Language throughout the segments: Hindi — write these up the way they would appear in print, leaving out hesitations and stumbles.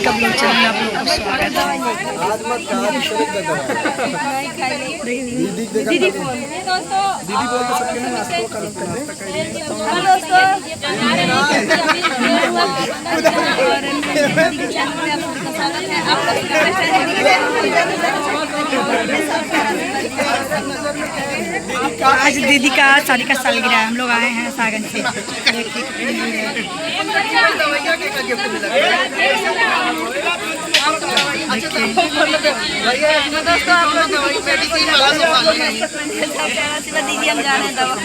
का ब्लॉग चैनल में आप लोगों को स्वागत है। दीदी आज दीदी का शादी का सालगिरह है। हम लोग आए हैं सागन से। दीदी हम जा रहे हैं दवा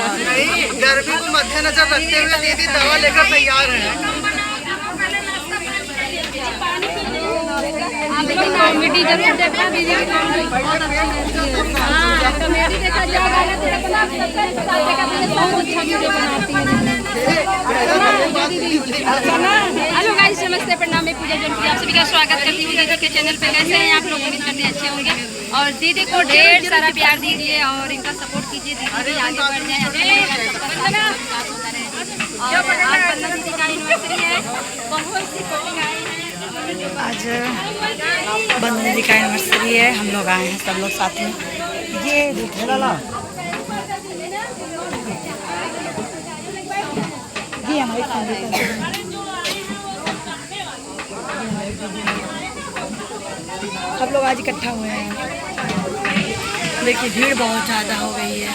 गर्मी को मद्देनजर रखते हुए दीदी दवा लेकर तैयार है। कॉमेडी जरूर देखना दीदी की कॉमेडी बहुत अच्छी रहती है। हाँ कॉमेडी देखा जाएगा ना तो अपना बहुत अच्छा वीडियो बनाती है। हेलो गाइस नमस्ते प्रणाम मैं पूजा जनपद आप सभी का स्वागत करती हूँ दीदी के चैनल पे। कैसे हैं आप लोग? उम्मीद करते हैं अच्छे होंगे और दीदी को ढेर सारा प्यार दीजिए और इनका सपोर्ट कीजिए। दीदी आगे बढ़ जाए और आज बंदना दीदी का एनिवर्सरी है। बहुत सी फोटो आई है। आज बंदना दीदी का एनिवर्सरी है। हम लोग आए हैं सब लोग साथ में। ये हमारी सब लोग आज इकट्ठा हुए हैं। देखिए भीड़ बहुत ज़्यादा हो गई है।